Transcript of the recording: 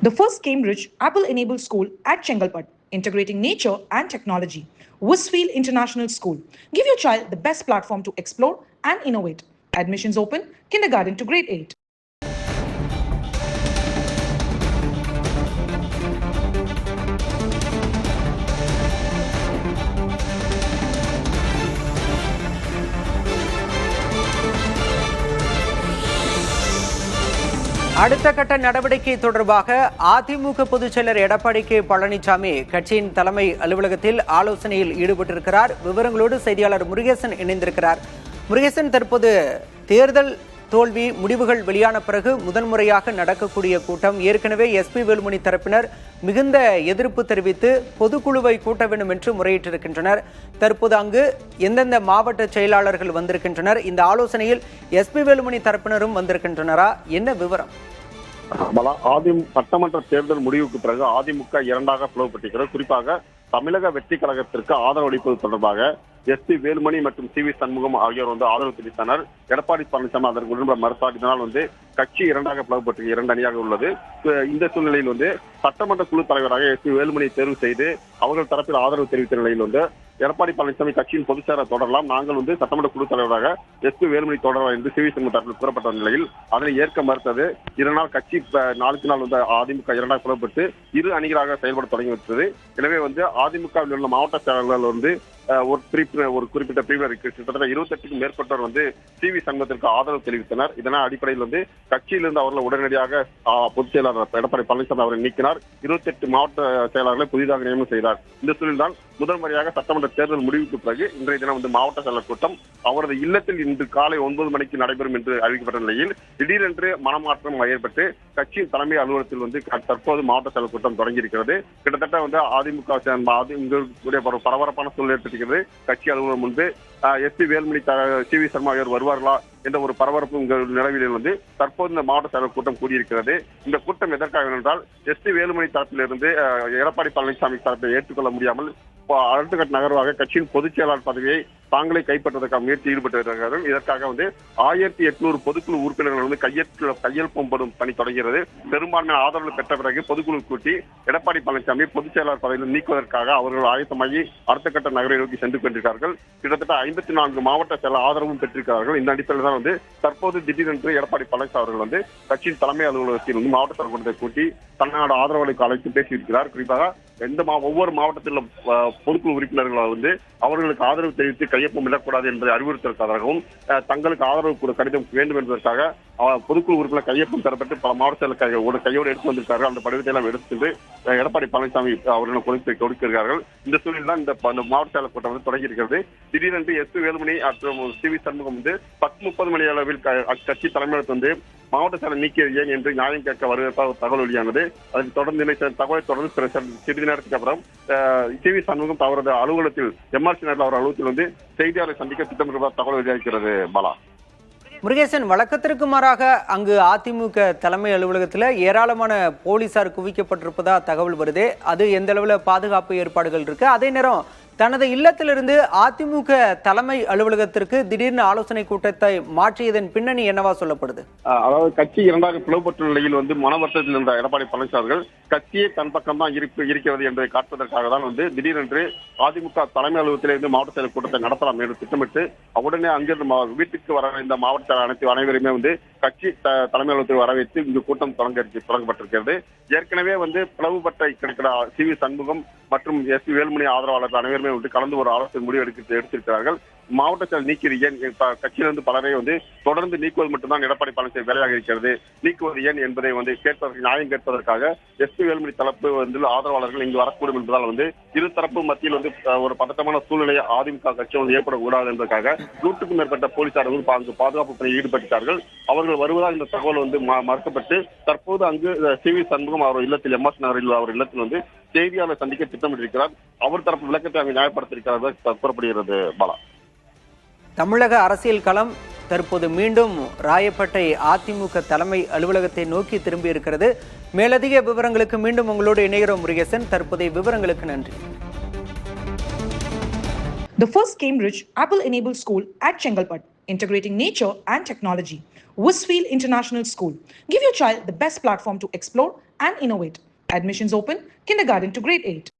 The first Cambridge Apple-enabled school at Chengalpat, integrating nature and technology. Westfield International School. Give your child the best platform to explore and innovate. Admissions open, kindergarten to grade 8. அடுத்த கட்ட நடவடிக்கை தொடர்பாக அதிமுக பொதுச் செயலர் Edappadi K Palaniswami கட்சியின் தலைமை அலுவலகத்தில் ஆலோசனையில் ஈடுபட்டிருக்கிறார். விவரங்களோடு செய்தியாளர் முருகேசன் இணைந்திருக்கிறார். முருகேசன், தற்போது தேர்தல் தோல்வி முடிவுகள் வெளியான பிறகு முதன்முறையாக நடக்கக்கூடிய கூட்டம். ஏற்கனவே எஸ்பி வேலுமணி தரப்பினர் மிகுந்த எதிர்ப்பு தெரிவித்து பொதுக்குழுவை கூட்ட வேண்டும் என்று முறையிட்டிருக்கின்றனர். தற்போது அங்கு எந்தெந்த மாவட்ட செயலாளர்கள் வந்திருக்கின்றனர்? இந்த ஆலோசனையில் எஸ்பி வேலுமணி தரப்பினரும் வந்திருக்கின்றனரா? என்ன விவரம்? சட்டமன்ற தேர்தல் முடிவுக்கு பிறகு அதிமுக இரண்டாக பிளவுபட்டிருக்கிறது. குறிப்பாக தமிழக வெற்றி கழகத்திற்கு ஆதரவு அளிப்பது தொடர்பாக எஸ்பி வேலுமணி மற்றும் சி.வி. சண்முகம் ஆகியோர் ஆதரவு தெரிவித்தனர். எடப்பாடி பழனிசாமி அதற்கு உடன்பட மறுத்தார். இதனால் கட்சி இரண்டாக பிளவுபட்டு இரண்டு அணியாக உள்ளது. இந்த சூழ்நிலையில் சட்டமன்ற குழு தலைவராக எஸ்பி வேலுமணியை தேர்வு செய்து அவர்கள் தரப்பில் ஆதரவு தெரிவித்த நிலையில் எடப்பாடி பழனிசாமி கட்சியின் பொதுச் செயலர் தொடரலாம், நாங்கள் சட்டமன்ற குழு தலைவராக எஸ்பி வேலுமணி தொடரலாம் என்று சி.வி. சண்முகம் தரப்பில் கூறப்பட்ட நிலையில் அதனை ஏற்க மறுத்தது. இதனால் கட்சி நாளுக்கு நாள் அதிமுக இரண்டாக பிளவுபட்டு இரு அணிகளாக செயல்பட தொடங்கிவிட்டது. எனவே அதிமுகவில் உள்ள மாவட்ட செயலாளர்கள் ஒரு குறிப்பிட்ட பிரிவினர் கிட்டத்தட்ட 28க்கும் மேற்பட்டோர் சி.வி. சண்முகத்திற்கு ஆதரவு தெரிவித்தனர். இதனால் அடிப்படையில் கட்சியிலிருந்து அவர்கள் உடனடியாக பொதுச் செயலாளர் எடப்பாடி பழனிசாமி அவரை நீக்கினார். 28 மாவட்ட செயலாளர்களை புதிதாக நியமனம் செய்தார். இந்த சூழலில்தான் முதல் முறையாக சட்டமன்ற தேர்தல் முடிவுக்கு பிறகு இன்றைய தினம் மாவட்ட செயலர் கூட்டம் அவரது இல்லத்தில் இன்று காலை 9 மணிக்கு நடைபெறும் என்று அறிவிக்கப்பட்ட நிலையில் திடீரென்று மனமாற்றம் ஏற்பட்டு கட்சியின் தலைமை அலுவலகத்தில் தற்போது மாவட்ட செயலர் கூட்டம் தொடங்கியிருக்கிறது. கிட்டத்தட்ட அதிமுக பரபரப்பான சூழ்நிலை ஏற்பட்டிருக்கிறது. கட்சி அலுவலகம் முன்பு எஸ்பி வேலுமணி சி.வி. சர்மா ஆகியோர் வருவார்களா என்ற ஒரு பரபரப்பு நிலவில் தற்போது இந்த மாவட்ட செயலர் கூட்டம் கூடியிருக்கிறது. இந்த கூட்டம் எதற்காக என்றால் எஸ்பி வேலுமணி தரப்பிலிருந்து எடப்பாடி பழனிசாமி தரப்பை ஏற்றுக்கொள்ள முடியாமல் அடுத்த கட்ட நகர்வாக கட்சியின் பொதுச் செயலாளர் பதவியை தாங்களே கைப்பற்றுவதற்காக முயற்சி ஈடுபட்டு வருகிறார்கள். இதற்காக 1800 பொதுக்குழு உறுப்பினர்கள் கையெழுப்பப்படும் பணி தொடங்குகிறது. பெரும்பான்மை ஆதரவு பெற்ற பிறகு பொதுக்குழு கூட்டி எடப்பாடி பழனிசாமி பொதுச் செயலாளர் பதவியில் நீக்குவதற்காக அவர்கள் ஆயத்தமாகி அடுத்த கட்ட நகரை நோக்கி சென்று கொண்டிருக்கிறார்கள். கிட்டத்தட்ட 54 மாவட்ட செயலர் ஆதரவும் பெற்றிருக்கிறார்கள். இந்த அடிப்படையில் தான் தற்போது திடீரென்று எடப்பாடி பழனிசாமி அவர்கள் கட்சியின் தலைமை அலுவலகத்தில் மாவட்ட செயலர் கூட்டத்தை கூட்டி தமிழ்நாடு ஆதரவுகளுக்கு அழைத்து பேசியிருக்கிறார். குறிப்பாக ஒவ்வொரு மாவட்டத்திலும் பொதுக்குழு உறுப்பினர்கள் அவர்களுக்கு ஆதரவு தெரிவித்து கையொப்பம் விடக்கூடாது என்பதை அறிவுறுத்துவதற்காகவும் தங்களுக்கு ஆதரவு கடிதம் வேண்டும் என்பதற்காக பொதுக்குழு உறுப்பினர் கையொப்பம் பெறப்பட்டு பல மாவட்ட செயலர் கையோடு எடுத்து வந்திருக்கார்கள். அந்த படிவத்தை எல்லாம் எடுத்து எடப்பாடி பழனிசாமி அவர்களை கொடுக்கிறார்கள். இந்த சூழலில் தான் இந்த மாவட்ட செயலர் கூட்டம் தொடங்கியிருக்கிறது. திடீரென்று எஸ் வேலுமணி மற்றும் சி.வி. சண்முகம் 10:30 மணி அளவில் கட்சி தலைமையிடத்து மாவட்ட செயலர் நீக்கியது ஏன் என்று நியாயம் கேட்க வருவதாக தகவல் வெளியானது. அதற்கு தொடர்ந்து தகவலை தொடர்ந்து சிறிது நேரத்துக்கு அப்புறம் சி.வி. சண்முகம் அவரது அலுவலகத்தில் எம்ஆர்சி நகரில் அவர் அலுவலகத்தில் செய்தியாளரை சந்திக்க திட்டமிடுவதாக தகவல் வெளியாகிறது. பாலா முருகேசன், வழக்கத்திற்கு மாறாக அங்கு அதிமுக தலைமை அலுவலகத்தில் ஏராளமான போலீசார் குவிக்கப்பட்டிருப்பதா தகவல் வருது. அது எந்த அளவில் பாதுகாப்பு ஏற்பாடுகள் இருக்கு? அதே நேரம் தனது இல்லத்திலிருந்து அதிமுக தலைமை அலுவலகத்திற்கு திடீர்னு ஆலோசனை கூட்டத்தை மாற்றியதன் பின்னணி என்னவா சொல்லப்படுது? அதாவது கட்சி இரண்டாக பிளவுபட்ட நிலையில் மன வருத்தத்தில் இருந்த எடப்பாடி பழனிசாமி கட்சியே தன் பக்கம் தான் இருக்கிறது என்பதை காட்டுவதற்காக தான் திடீரென்று அதிமுக தலைமை அலுவலகத்திலிருந்து மாவட்ட செயலர் கூட்டத்தை நடத்தலாம் என்று திட்டமிட்டு உடனே அங்கிருந்து வீட்டுக்கு வர இந்த மாவட்ட அனைவருமே கட்சி தலைமை அலுவலகத்தில் வரவேற்று இந்த கூட்டம் தொடங்கப்பட்டிருக்கிறது. ஏற்கனவே பிளவுபட்ட கிடைக்கிற சி.வி. சண்முகம் மற்றும் எஸ்.பி. வேலுமணி ஆதரவாளர்கள் அனைவருமே கலந்து ஒரு ஆலோசனை முடிவு எடுத்திருக்கிறார்கள். மாவட்ட செயலர் நீக்கியது ஏன்? கட்சியிலிருந்து பலரை தொடர்ந்து நீக்குவது மட்டும்தான் எடப்பாடி பழனிசாமி வேலையாக இருக்கிறது. நீக்குவது ஏன் என்பதை கேட்பதற்கு நியாயம் கேட்பதற்காக எஸ்.பி. வேலுமணி தரப்பு ஆதரவாளர்கள் இங்கு வரக்கூடும் என்பதால் இருதரப்பு மத்தியில் ஒரு பதட்டமான சூழ்நிலையை அதிமுக கட்சி ஏற்படக்கூடாது என்பதற்காக 100க்கும் மேற்பட்ட போலீசார் பாதுகாப்பு பணியில் ஈடுபட்டார்கள். அவர்கள் வருவதால் இந்த தகவல் மறுக்கப்பட்டு தற்போது அங்கு சி.வி. சண்முகம் அவர் இல்லத்தில் எம்எஸ் நகரில் அவர் இல்லத்தில் செய்தியாளர் சந்திக்க திட்டமிட்டிருக்கிறார். அவர் தரப்பு விளக்கத்தை அங்கு நியாயப்படுத்தியிருக்கிறார் கூறப்படுகிறது. பாலா, தமிழக அரசியல் களம் தற்போது மீண்டும் ராயப்பேட்டை அதிமுக தலைமை அலுவலகத்தை நோக்கி திரும்பி இருக்கிறது. மேலதிக விவரங்களுக்கு மீண்டும் உங்களோடு இணைகிறோம் முருகேசன். தற்போதைய விவரங்களுக்கு நன்றி. The first Cambridge Apple-enabled school at Chengalpat, integrating nature and technology. Westfield International School. Give your child the best platform to explore and innovate. Admissions open, kindergarten to grade 8.